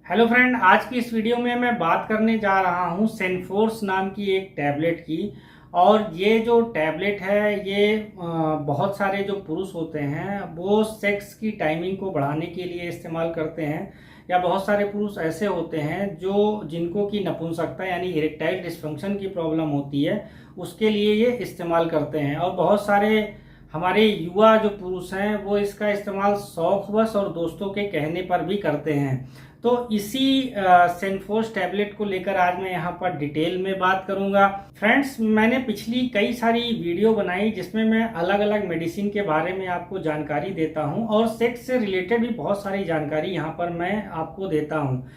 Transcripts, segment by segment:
Hello friend, आज की इस वीडियो में मैं बात करने जा रहा हूँ सेनफोर्स नाम की एक टैबलेट की। और ये जो टैबलेट है ये बहुत सारे जो पुरुष होते हैं वो सेक्स की टाइमिंग को बढ़ाने के लिए इस्तेमाल करते हैं, या बहुत सारे पुरुष ऐसे होते हैं जो जिनको की नपुंसकता यानी इरेक्टाइल डिस्फंक्शन की प्रॉब्लम होती है, उसके लिए ये इस्तेमाल करते हैं। और बहुत सारे हमारे युवा जो पुरुष हैं वो इसका इस्तेमाल शौकवश और दोस्तों के कहने पर भी करते हैं। तो इसी सेनफोर्स टैबलेट को लेकर आज मैं यहाँ पर डिटेल में बात करूंगा। फ्रेंड्स, मैंने पिछली कई सारी वीडियो बनाई जिसमें मैं अलग अलग मेडिसिन के बारे में आपको जानकारी देता हूँ, और सेक्स से रिलेटेड भी बहुत सारी जानकारी यहाँ पर मैं आपको देता हूँ।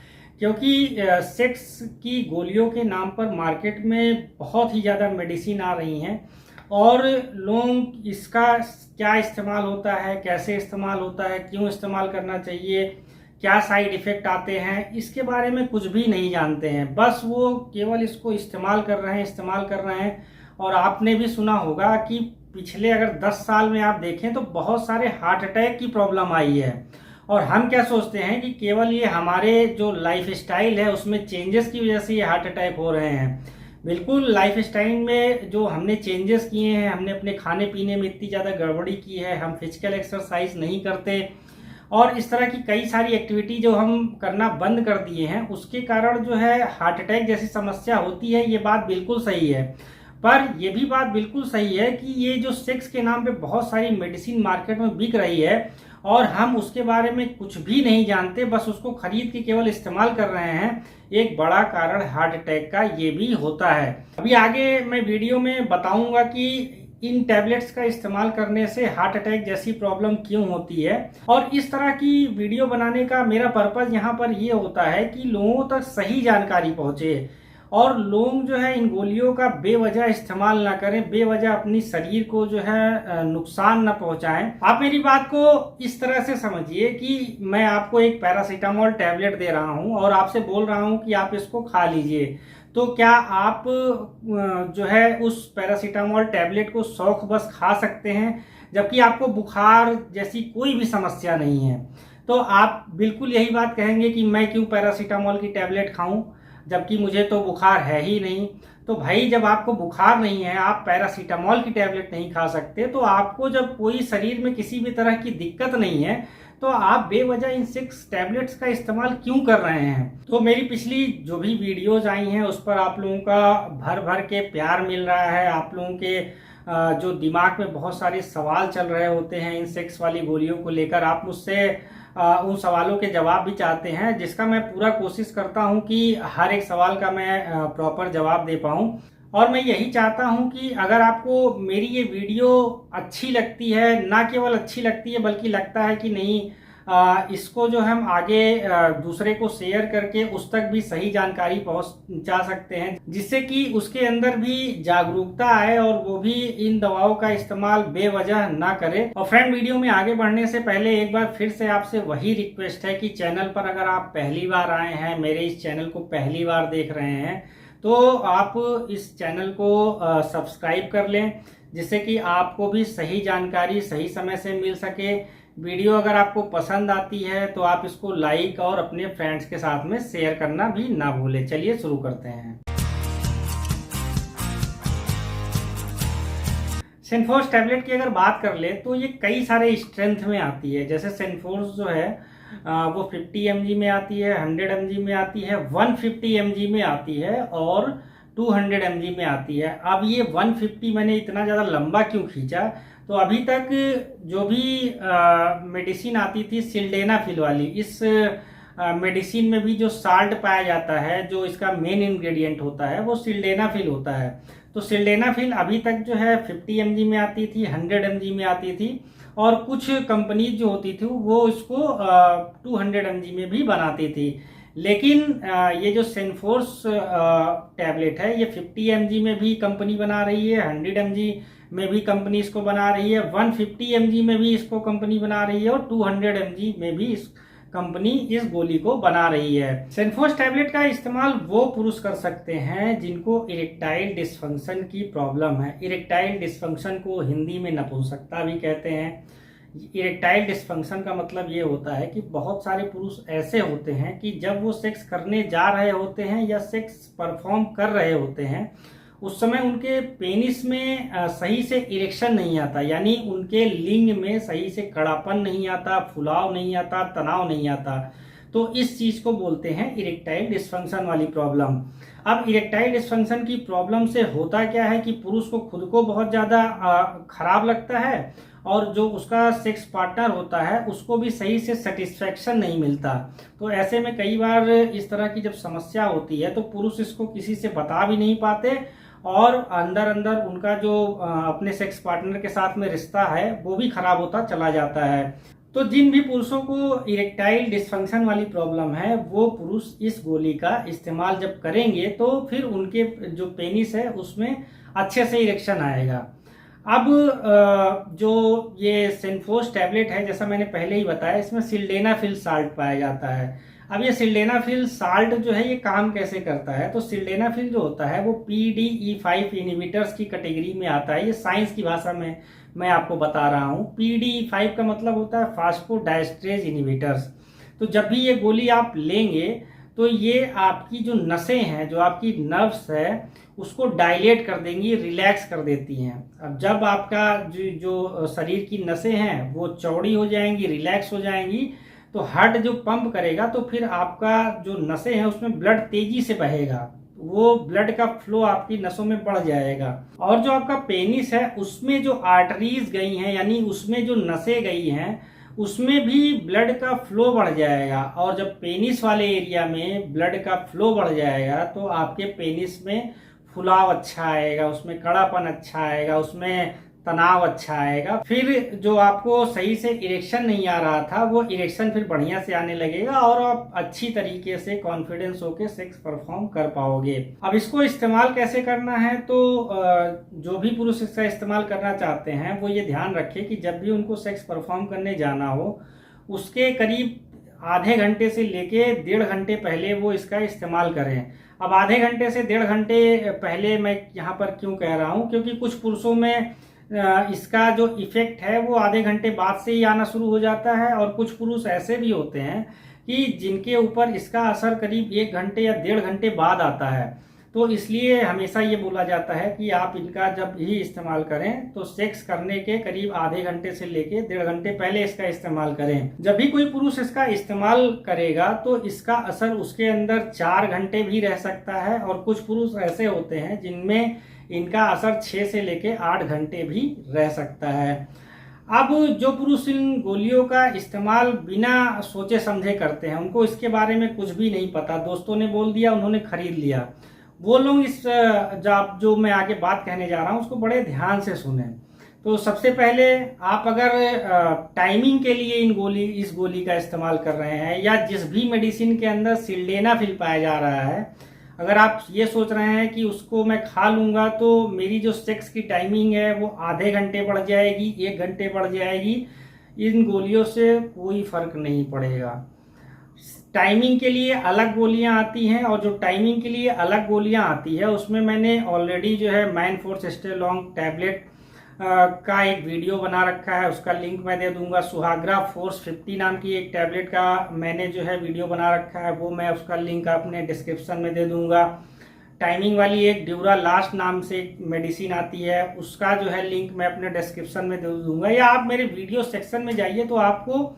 क्योंकि सेक्स की गोलियों के नाम पर मार्केट में बहुत ही ज़्यादा मेडिसिन आ रही हैं, और लोग इसका क्या इस्तेमाल होता है, कैसे इस्तेमाल होता है, क्यों इस्तेमाल करना चाहिए, क्या साइड इफेक्ट आते हैं, इसके बारे में कुछ भी नहीं जानते हैं। बस वो केवल इसको इस्तेमाल कर रहे हैं। और आपने भी सुना होगा कि पिछले अगर 10 साल में आप देखें तो बहुत सारे हार्ट अटैक की प्रॉब्लम आई है। और हम क्या सोचते हैं कि केवल ये हमारे जो लाइफ स्टाइल है उसमें चेंजेस की वजह से ये हार्ट अटैक हो रहे हैं। बिल्कुल लाइफ स्टाइल में जो हमने चेंजेस किए हैं, हमने अपने खाने पीने में इतनी ज़्यादा गड़बड़ी की है, हम फिजिकल एक्सरसाइज नहीं करते और इस तरह की कई सारी एक्टिविटी जो हम करना बंद कर दिए हैं, उसके कारण जो है हार्ट अटैक जैसी समस्या होती है। ये बात बिल्कुल सही है। पर यह भी बात बिल्कुल सही है कि ये जो सेक्स के नाम पे बहुत सारी मेडिसिन मार्केट में बिक रही है और हम उसके बारे में कुछ भी नहीं जानते, बस उसको खरीद के केवल इस्तेमाल कर रहे हैं, एक बड़ा कारण हार्ट अटैक का ये भी होता है। अभी आगे मैं वीडियो में बताऊंगा कि इन टैबलेट्स का इस्तेमाल करने से हार्ट अटैक जैसी प्रॉब्लम क्यों होती है। और इस तरह की वीडियो बनाने का मेरा पर्पज यहाँ पर ये होता है कि लोगों तक सही जानकारी पहुँचे और लोग जो है इन गोलियों का बेवजह इस्तेमाल ना करें, बेवजह अपनी शरीर को जो है नुकसान ना पहुंचाएं। आप मेरी बात को इस तरह से समझिए कि मैं आपको एक पैरासीटामोल टैबलेट दे रहा हूं और आपसे बोल रहा हूं कि आप इसको खा लीजिए। तो क्या आप जो है उस पैरासीटामोल टैबलेट को शौक बस खा सकते हैं, जबकि आपको बुखार जैसी कोई भी समस्या नहीं है? तो आप बिल्कुल यही बात कहेंगे कि मैं क्यों पैरासीटामोल की टैबलेट खाऊं, जबकि मुझे तो बुखार है ही नहीं। तो भाई, जब आपको बुखार नहीं है, आप पैरासीटामोल की टैबलेट नहीं खा सकते, तो आपको जब कोई शरीर में किसी भी तरह की दिक्कत नहीं है, तो आप बेवजह इन 6 टैबलेट्स का इस्तेमाल क्यों कर रहे हैं? तो मेरी पिछली जो भी वीडियोज आई हैं उस पर आप लोगों का भर भर के प्यार मिल रहा है। आप लोगों के जो दिमाग में बहुत सारे सवाल चल रहे होते हैं इन सेक्स वाली गोलियों को लेकर, आप मुझसे उन सवालों के जवाब भी चाहते हैं, जिसका मैं पूरा कोशिश करता हूं कि हर एक सवाल का मैं प्रॉपर जवाब दे पाऊं। और मैं यही चाहता हूं कि अगर आपको मेरी ये वीडियो अच्छी लगती है, ना केवल अच्छी लगती है बल्कि लगता है कि नहीं इसको जो हम आगे दूसरे को शेयर करके उस तक भी सही जानकारी पहुंचा सकते हैं, जिससे कि उसके अंदर भी जागरूकता आए और वो भी इन दवाओं का इस्तेमाल बेवजह ना करे। और फ्रेंड, वीडियो में आगे बढ़ने से पहले एक बार फिर से आपसे वही रिक्वेस्ट है कि चैनल पर अगर आप पहली बार आए हैं, मेरे इस चैनल को पहली बार देख रहे हैं, तो आप इस चैनल को सब्सक्राइब कर लें, जिससे कि आपको भी सही जानकारी सही समय से मिल सके। वीडियो अगर आपको पसंद आती है तो आप इसको लाइक और अपने फ्रेंड्स के साथ में शेयर करना भी ना भूलें। चलिए शुरू करते हैं। सेनफोर्स टैबलेट की अगर बात कर ले तो ये कई सारे स्ट्रेंथ में आती है। जैसे सेनफोर्स जो है वो 50 mg में आती है, 100 mg में आती है, 150 mg में आती है और 200 mg में आती है। अब ये 150 मैंने इतना ज़्यादा लंबा क्यों खींचा, तो अभी तक जो भी मेडिसिन आती थी सिल्डेनाफिल वाली, इस मेडिसिन में भी जो साल्ट पाया जाता है, जो इसका मेन इंग्रेडिएंट होता है, वो सिल्डेनाफिल होता है। तो सिल्डेनाफिल अभी तक जो है 50 mg में आती थी, 100 mg में आती थी, और कुछ कंपनीज जो होती थी वो इसको 200 mg में भी बनाती थी। लेकिन ये जो सेनफोर्स टैबलेट है ये 50 mg में भी कंपनी बना रही है, 100 mg में भी कंपनी इसको बना रही है, 150 mg में भी इसको कंपनी बना रही है, और 200 mg में भी इस कंपनी इस गोली को बना रही है। सेनफोर्स टैबलेट का इस्तेमाल वो पुरुष कर सकते हैं जिनको इरेक्टाइल डिस्फंक्शन की प्रॉब्लम है। इरेक्टाइल डिस्फंक्शन को हिंदी में नपुंसकता भी कहते हैं, इरेक्टाइल डिस्फंक्शन का मतलब ये होता है कि बहुत सारे पुरुष ऐसे होते हैं कि जब वो सेक्स करने जा रहे होते हैं या सेक्स परफॉर्म कर रहे होते हैं, उस समय उनके पेनिस में सही से इरेक्शन नहीं आता, यानी उनके लिंग में सही से कड़ापन नहीं आता, फुलाव नहीं आता, तनाव नहीं आता। तो इस चीज को बोलते हैं इरेक्टाइल डिस्फंक्शन वाली प्रॉब्लम। अब इरेक्टाइल डिस्फंक्शन की प्रॉब्लम से होता क्या है कि पुरुष को खुद को बहुत ज्यादा खराब लगता है, और जो उसका सेक्स पार्टनर होता है उसको भी सही से सेटिस्फेक्शन नहीं मिलता। तो ऐसे में कई बार इस तरह की जब समस्या होती है तो पुरुष इसको किसी से बता भी नहीं पाते, और अंदर अंदर उनका जो अपने सेक्स पार्टनर के साथ में रिश्ता है वो भी खराब होता चला जाता है। तो जिन भी पुरुषों को इरेक्टाइल डिस्फंक्शन वाली प्रॉब्लम है, वो पुरुष इस गोली का इस्तेमाल जब करेंगे तो फिर उनके जो पेनिस है उसमें अच्छे से इरेक्शन आएगा। अब जो ये सेनफोर्स टैबलेट है, जैसा मैंने पहले ही बताया, इसमें सिल्डेनाफिल साल्ट पाया जाता है। अब ये सिल्डेनाफिल साल्ट जो है ये काम कैसे करता है, तो सिल्डेनाफिल जो होता है वो PDE5 इनहिबिटर्स की कैटेगरी में आता है। ये साइंस की भाषा में मैं आपको बता रहा हूँ। PDE5 का मतलब होता है फास्फोडाइस्ट्रेज इनहिबिटर्स। तो जब भी ये गोली आप लेंगे तो ये आपकी जो नसें हैं, जो आपकी नर्व्स है, उसको डायलेट कर देंगी, रिलैक्स कर देती हैं। अब जब आपका जो शरीर की नसें हैं वो चौड़ी हो जाएंगी, रिलैक्स हो जाएंगी, तो हार्ट जो पंप करेगा तो फिर आपका जो नसें हैं उसमें ब्लड तेजी से बहेगा, वो ब्लड का फ्लो आपकी नसों में बढ़ जाएगा। और जो आपका पेनिस है उसमें जो आर्टरीज गई हैं, यानी उसमें जो नसें गई हैं, उसमें भी ब्लड का फ्लो बढ़ जाएगा। और जब पेनिस वाले एरिया में ब्लड का फ्लो बढ़ जाएगा तो आपके पेनिस में फुलाव अच्छा आएगा, उसमें कड़ापन अच्छा आएगा, उसमें तनाव अच्छा आएगा। फिर जो आपको सही से इरेक्शन नहीं आ रहा था वो इरेक्शन फिर बढ़िया से आने लगेगा, और आप अच्छी तरीके से कॉन्फिडेंस होके सेक्स परफॉर्म कर पाओगे। अब इसको इस्तेमाल कैसे करना है, तो जो भी पुरुष इसका इस्तेमाल करना चाहते हैं वो ये ध्यान रखें कि जब भी उनको सेक्स परफॉर्म करने जाना हो उसके करीब आधे घंटे से लेके 1.5 घंटे पहले वो इसका इस्तेमाल करें। अब आधे घंटे से 1.5 घंटे पहले मैं यहाँ पर क्यों कह रहा हूँ, क्योंकि कुछ पुरुषों में इसका जो इफेक्ट है वो आधे घंटे बाद से ही आना शुरू हो जाता है, और कुछ पुरुष ऐसे भी होते हैं कि जिनके ऊपर इसका असर करीब 1 घंटे या 1.5 घंटे बाद आता है। तो इसलिए हमेशा ये बोला जाता है कि आप इनका जब ही इस्तेमाल करें तो सेक्स करने के करीब आधे घंटे से लेके 1.5 घंटे पहले इसका इस्तेमाल करें। जब भी कोई पुरुष इसका इस्तेमाल करेगा तो इसका असर उसके अंदर 4 घंटे भी रह सकता है, और कुछ पुरुष ऐसे होते हैं जिनमें इनका असर 6 से लेके 8 घंटे भी रह सकता है। अब जो पुरुष इन गोलियों का इस्तेमाल बिना सोचे समझे करते हैं, उनको इसके बारे में कुछ भी नहीं पता, दोस्तों ने बोल दिया उन्होंने खरीद लिया, वो लोग इस जो मैं आगे बात कहने जा रहा हूँ उसको बड़े ध्यान से सुने। तो सबसे पहले आप अगर टाइमिंग के लिए इस गोली का इस्तेमाल कर रहे हैं, या जिस भी मेडिसिन के अंदर सिल्डेनाफिल पाया जा रहा है, अगर आप ये सोच रहे हैं कि उसको मैं खा लूंगा तो मेरी जो सेक्स की टाइमिंग है वो आधे घंटे बढ़ जाएगी, 1 घंटे बढ़ जाएगी, इन गोलियों से कोई फर्क नहीं पड़ेगा। टाइमिंग के लिए अलग गोलियां आती हैं, और जो टाइमिंग के लिए अलग गोलियां आती है उसमें मैंने ऑलरेडी जो है man force stay long tablet का एक वीडियो बना रखा है, उसका लिंक मैं दे दूंगा। सुहाग्रा फोर्स 50 नाम की एक टैबलेट का मैंने जो है वीडियो बना रखा है, वो मैं उसका लिंक अपने डिस्क्रिप्शन में दे दूंगा। टाइमिंग वाली एक ड्यूरा लास्ट नाम से मेडिसिन आती है, उसका जो है लिंक मैं अपने डिस्क्रिप्शन में दे दूंगा, या आप मेरे वीडियो सेक्शन में जाइए तो आपको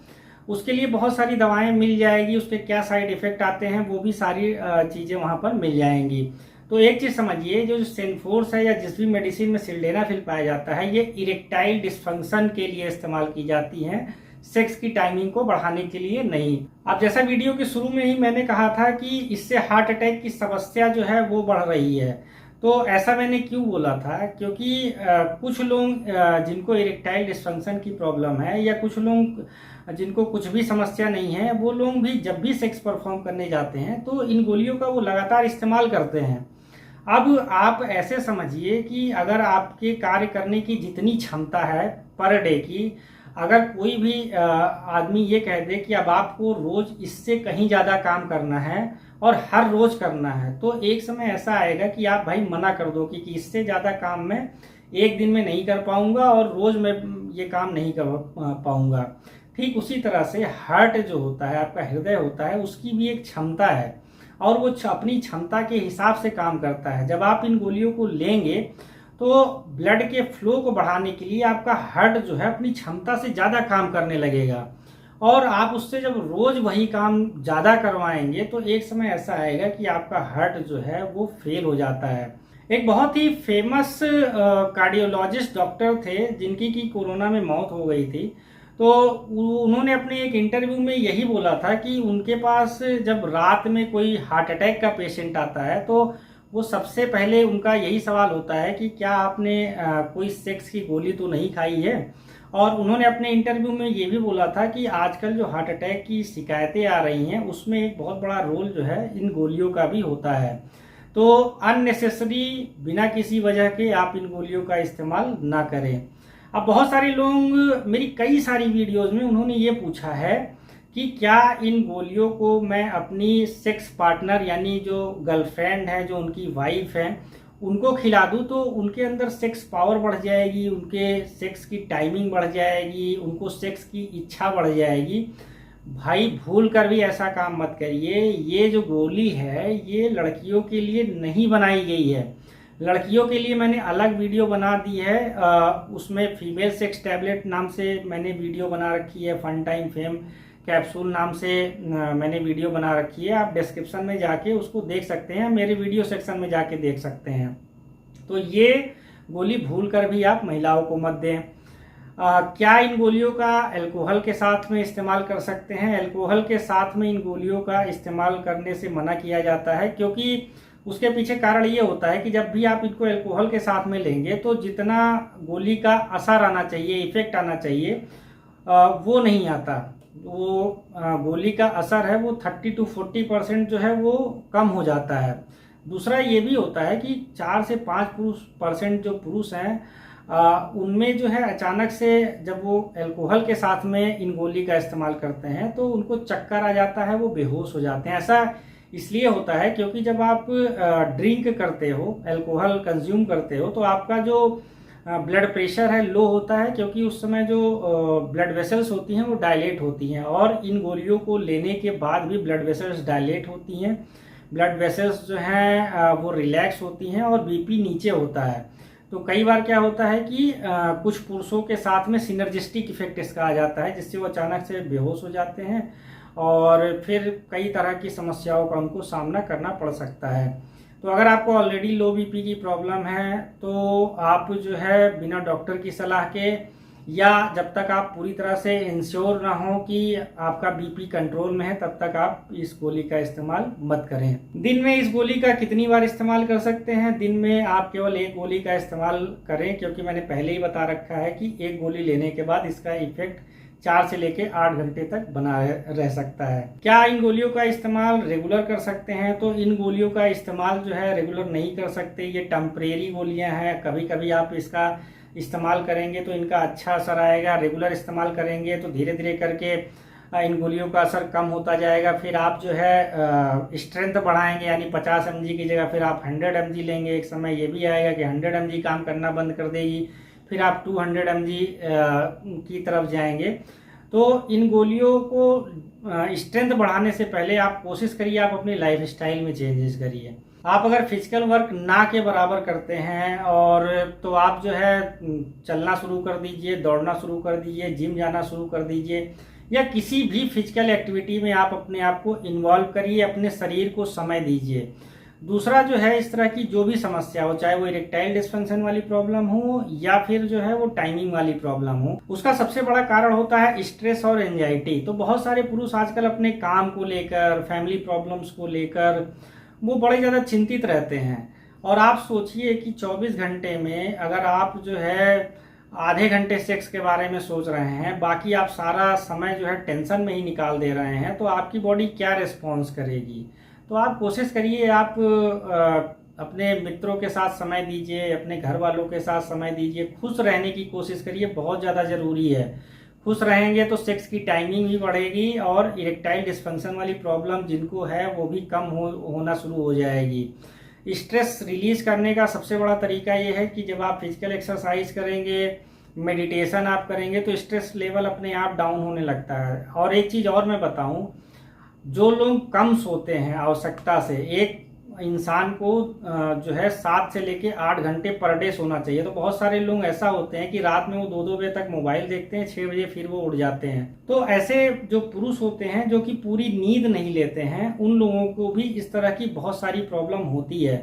उसके लिए बहुत सारी दवाएं मिल जाएगी, उसके क्या साइड इफेक्ट आते हैं वो भी सारी चीज़ें वहाँ पर मिल जाएंगी। तो एक चीज़ समझिए, जो सेनफोर्स है या जिस भी मेडिसिन में सिल्डेनाफिल पाया जाता है, ये इरेक्टाइल डिस्फंक्शन के लिए इस्तेमाल की जाती है, सेक्स की टाइमिंग को बढ़ाने के लिए नहीं। अब जैसा वीडियो के शुरू में ही मैंने कहा था कि इससे हार्ट अटैक की समस्या जो है वो बढ़ रही है। तो ऐसा मैंने क्यों बोला था, क्योंकि कुछ लोग जिनको इरेक्टाइल डिस्फंक्शन की प्रॉब्लम है, या कुछ लोग जिनको कुछ भी समस्या नहीं है, वो लोग भी जब भी सेक्स परफॉर्म करने जाते हैं तो इन गोलियों का वो लगातार इस्तेमाल करते हैं। अब आप ऐसे समझिए कि अगर आपके कार्य करने की जितनी क्षमता है पर डे की, अगर कोई भी आदमी ये कह दे कि अब आपको रोज इससे कहीं ज़्यादा काम करना है और हर रोज करना है, तो एक समय ऐसा आएगा कि आप भाई मना कर दो कि इससे ज़्यादा काम मैं एक दिन में नहीं कर पाऊंगा, और रोज मैं ये काम नहीं कर पाऊंगा। ठीक उसी तरह से हार्ट जो होता है, आपका हृदय होता है, उसकी भी एक क्षमता है और वो अपनी क्षमता के हिसाब से काम करता है। जब आप इन गोलियों को लेंगे तो ब्लड के फ्लो को बढ़ाने के लिए आपका हार्ट जो है अपनी क्षमता से ज़्यादा काम करने लगेगा और आप उससे जब रोज वही काम ज़्यादा करवाएंगे तो एक समय ऐसा आएगा कि आपका हार्ट जो है वो फेल हो जाता है। एक बहुत ही फेमस कार्डियोलॉजिस्ट डॉक्टर थे जिनकी की कोरोना में मौत हो गई थी। तो उन्होंने अपने एक इंटरव्यू में यही बोला था कि उनके पास जब रात में कोई हार्ट अटैक का पेशेंट आता है तो वो सबसे पहले उनका यही सवाल होता है कि क्या आपने कोई सेक्स की गोली तो नहीं खाई है। और उन्होंने अपने इंटरव्यू में ये भी बोला था कि आजकल जो हार्ट अटैक की शिकायतें आ रही हैं उसमें एक बहुत बड़ा रोल जो है इन गोलियों का भी होता है। तो अननेसेसरी बिना किसी वजह के आप इन गोलियों का इस्तेमाल ना करें। अब बहुत सारे लोग मेरी कई सारी वीडियोस में उन्होंने ये पूछा है कि क्या इन गोलियों को मैं अपनी सेक्स पार्टनर यानी जो गर्लफ्रेंड है, जो उनकी वाइफ है, उनको खिला दूँ तो उनके अंदर सेक्स पावर बढ़ जाएगी, उनके सेक्स की टाइमिंग बढ़ जाएगी, उनको सेक्स की इच्छा बढ़ जाएगी। भाई भूल कर भी ऐसा काम मत करिए। ये जो गोली है ये लड़कियों के लिए नहीं बनाई गई है। लड़कियों के लिए मैंने अलग वीडियो बना दी है, उसमें फीमेल सेक्स टैबलेट नाम से मैंने वीडियो बना रखी है, फन टाइम फेम कैप्सूल नाम से मैंने वीडियो बना रखी है। आप डिस्क्रिप्शन में जाके उसको देख सकते हैं, मेरे वीडियो सेक्शन में जाके देख सकते हैं। तो ये गोली भूल कर भी आप महिलाओं को मत दें। क्या इन गोलियों का अल्कोहल के साथ में इस्तेमाल कर सकते हैं? अल्कोहल के साथ में इन गोलियों का इस्तेमाल करने से मना किया जाता है, क्योंकि उसके पीछे कारण ये होता है कि जब भी आप इनको अल्कोहल के साथ में लेंगे तो जितना गोली का असर आना चाहिए, इफेक्ट आना चाहिए, वो नहीं आता। वो गोली का असर है वो 30 to 40% जो है वो कम हो जाता है। दूसरा ये भी होता है कि 4 से 5% जो पुरुष हैं उनमें जो है अचानक से जब वो अल्कोहल के साथ में इन गोली का इस्तेमाल करते हैं तो उनको चक्कर आ जाता है, वो बेहोश हो जाते हैं। ऐसा इसलिए होता है क्योंकि जब आप ड्रिंक करते हो, अल्कोहल कंज्यूम करते हो, तो आपका जो ब्लड प्रेशर है लो होता है, क्योंकि उस समय जो ब्लड वेसल्स होती हैं वो डायलेट होती हैं और इन गोलियों को लेने के बाद भी ब्लड वेसल्स डायलेट होती हैं, ब्लड वेसल्स जो हैं वो रिलैक्स होती हैं और बीपी नीचे होता है। तो कई बार क्या होता है कि कुछ पुरुषों के साथ में सिनर्जिस्टिक इफेक्ट इसका आ जाता है, जिससे वो अचानक से बेहोश हो जाते हैं और फिर कई तरह की समस्याओं का उनको सामना करना पड़ सकता है। तो अगर आपको ऑलरेडी लो बीपी की प्रॉब्लम है तो आप जो है बिना डॉक्टर की सलाह के या जब तक आप पूरी तरह से इंश्योर ना हो कि आपका बीपी कंट्रोल में है तब तक आप इस गोली का इस्तेमाल मत करें। दिन में इस गोली का कितनी बार इस्तेमाल कर सकते हैं? दिन में आप केवल एक गोली का इस्तेमाल करें, क्योंकि मैंने पहले ही बता रखा है कि एक गोली लेने के बाद इसका इफेक्ट 4 से लेके 8 घंटे तक बना रह सकता है। क्या इन गोलियों का इस्तेमाल रेगुलर कर सकते हैं? तो इन गोलियों का इस्तेमाल जो है रेगुलर नहीं कर सकते। ये टेम्परेरी गोलियां हैं, कभी कभी आप इसका इस्तेमाल करेंगे तो इनका अच्छा असर आएगा। रेगुलर इस्तेमाल करेंगे तो धीरे धीरे करके इन गोलियों का असर कम होता जाएगा। फिर आप जो है स्ट्रेंथ बढ़ाएंगे, यानी 50 mg की जगह फिर आप 100 mg लेंगे। एक समय ये भी आएगा कि 100 mg काम करना बंद कर देगी, फिर आप 200 mg की तरफ जाएंगे। तो इन गोलियों को स्ट्रेंथ बढ़ाने से पहले आप कोशिश करिए आप अपनी लाइफ स्टाइल में चेंजेस करिए। आप अगर फिजिकल वर्क ना के बराबर करते हैं और तो आप जो है चलना शुरू कर दीजिए, दौड़ना शुरू कर दीजिए, जिम जाना शुरू कर दीजिए, या किसी भी फिजिकल एक्टिविटी में आप अपने आप को इन्वॉल्व करिए, अपने शरीर को समय दीजिए। दूसरा जो है इस तरह की जो भी समस्या हो, चाहे वो इरेक्टाइल डिस्फंक्शन वाली प्रॉब्लम हो या फिर जो है वो टाइमिंग वाली प्रॉब्लम हो, उसका सबसे बड़ा कारण होता है स्ट्रेस और एंजाइटी। तो बहुत सारे पुरुष आजकल अपने काम को लेकर, फैमिली प्रॉब्लम्स को लेकर वो बड़े ज़्यादा चिंतित रहते हैं। और आप सोचिए कि 24 घंटे में अगर आप जो है आधे घंटे सेक्स के बारे में सोच रहे हैं, बाकी आप सारा समय जो है टेंशन में ही निकाल दे रहे हैं, तो आपकी बॉडी क्या रिस्पॉन्स करेगी? तो आप कोशिश करिए आप अपने मित्रों के साथ समय दीजिए, अपने घर वालों के साथ समय दीजिए, खुश रहने की कोशिश करिए, बहुत ज़्यादा ज़रूरी है। खुश रहेंगे तो सेक्स की टाइमिंग भी बढ़ेगी और इरेक्टाइल डिस्फंक्शन वाली प्रॉब्लम जिनको है वो भी कम होना शुरू हो जाएगी। स्ट्रेस रिलीज करने का सबसे बड़ा तरीका ये है कि जब आप फिजिकल एक्सरसाइज करेंगे, मेडिटेशन आप करेंगे तो स्ट्रेस लेवल अपने आप डाउन होने लगता है। और एक चीज़ और मैं बताऊं, जो लोग कम सोते हैं आवश्यकता से, एक इंसान को जो है 7 से लेके 8 घंटे पर डे सोना चाहिए। तो बहुत सारे लोग ऐसा होते हैं कि रात में वो 2-2 बजे तक मोबाइल देखते हैं, 6 बजे फिर वो उठ जाते हैं। तो ऐसे जो पुरुष होते हैं जो कि पूरी नींद नहीं लेते हैं, उन लोगों को भी इस तरह की बहुत सारी प्रॉब्लम होती है।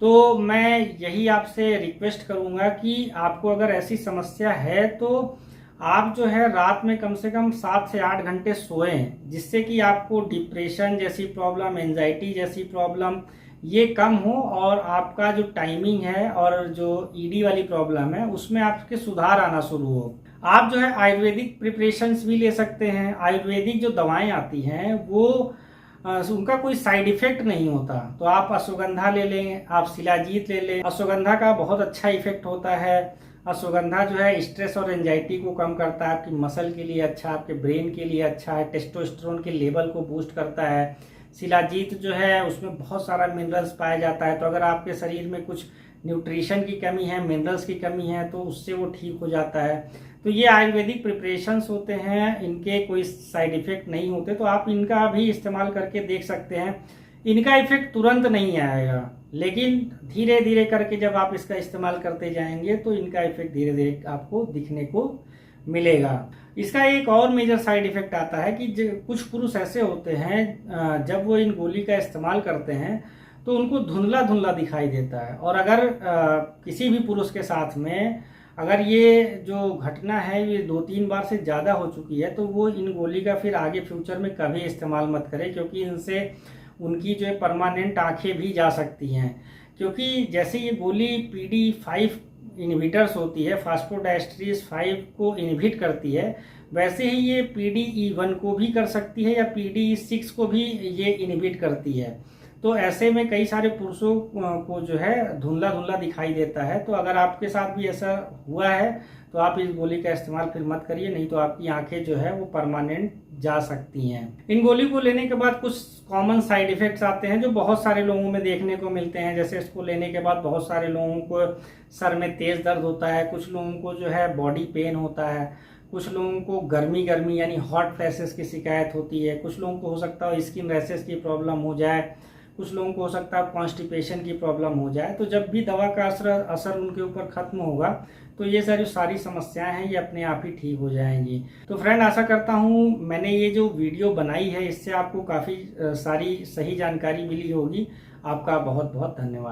तो मैं यही आपसे रिक्वेस्ट करूंगा कि आपको अगर ऐसी समस्या है तो आप जो है रात में कम से कम 7 से 8 घंटे सोएं, जिससे कि आपको डिप्रेशन जैसी प्रॉब्लम, एंजाइटी जैसी प्रॉब्लम ये कम हो, और आपका जो टाइमिंग है और जो ईडी वाली प्रॉब्लम है उसमें आपके सुधार आना शुरू हो। आप जो है आयुर्वेदिक प्रिपरेशंस भी ले सकते हैं। आयुर्वेदिक जो दवाएं आती हैं वो उनका कोई साइड इफेक्ट नहीं होता। तो आप अश्वगंधा ले लें, आप शिलाजीत ले लें। अश्वगंधा का बहुत अच्छा इफेक्ट होता है। अश्वगंधा जो है स्ट्रेस और एंजाइटी को कम करता है, आपकी मसल के लिए अच्छा, आपके ब्रेन के लिए अच्छा है, टेस्टोस्टेरोन के लेवल को बूस्ट करता है। शिलाजीत जो है उसमें बहुत सारा मिनरल्स पाया जाता है, तो अगर आपके शरीर में कुछ न्यूट्रिशन की कमी है, मिनरल्स की कमी है, तो उससे वो ठीक हो जाता है। तो ये आयुर्वेदिक प्रिपरेशंस होते हैं, इनके कोई साइड इफेक्ट नहीं होते, तो आप इनका भी इस्तेमाल करके देख सकते हैं। इनका इफेक्ट तुरंत नहीं आएगा, लेकिन धीरे धीरे करके जब आप इसका इस्तेमाल करते जाएंगे तो इनका इफेक्ट धीरे धीरे आपको दिखने को मिलेगा। इसका एक और मेजर साइड इफेक्ट आता है कि कुछ पुरुष ऐसे होते हैं जब वो इन गोली का इस्तेमाल करते हैं तो उनको धुंधला धुंधला दिखाई देता है। और अगर किसी भी पुरुष के साथ में अगर ये जो घटना है ये 2-3 बार से ज़्यादा हो चुकी है तो वो इन गोली का फिर आगे फ्यूचर में कभी इस्तेमाल मत करें, क्योंकि इनसे उनकी जो है परमानेंट आंखें भी जा सकती हैं। क्योंकि जैसे ये गोली PD5 इनहिबिटर्स होती है, फास्फोडाइस्ट्रीज 5 को इनहिबिट करती है, वैसे ही ये PDE1 को भी कर सकती है या PDE6 को भी ये इनहिबिट करती है। तो ऐसे में कई सारे पुरुषों को जो है धुंधला धुंधला दिखाई देता है। तो अगर आपके साथ भी ऐसा हुआ है तो आप इस गोली का इस्तेमाल फिर मत करिए, नहीं तो आपकी आंखें जो है वो परमानेंट जा सकती हैं। इन गोली को लेने के बाद कुछ कॉमन साइड इफेक्ट्स आते हैं जो बहुत सारे लोगों में देखने को मिलते हैं। जैसे इसको लेने के बाद बहुत सारे लोगों को सर में तेज दर्द होता है, कुछ लोगों को जो है बॉडी पेन होता है, कुछ लोगों को गर्मी गर्मी यानी हॉट फ्लैशेस की शिकायत होती है, कुछ लोगों को हो सकता है स्किन रैशेस की प्रॉब्लम हो जाए, कुछ लोगों को हो सकता है कॉन्स्टिपेशन की प्रॉब्लम हो जाए। तो जब भी दवा का असर उनके ऊपर खत्म होगा तो ये सारी समस्याएं हैं ये अपने आप ही ठीक हो जाएंगी। तो फ्रेंड, आशा करता हूँ मैंने ये जो वीडियो बनाई है इससे आपको काफ़ी सारी सही जानकारी मिली होगी। आपका बहुत बहुत धन्यवाद।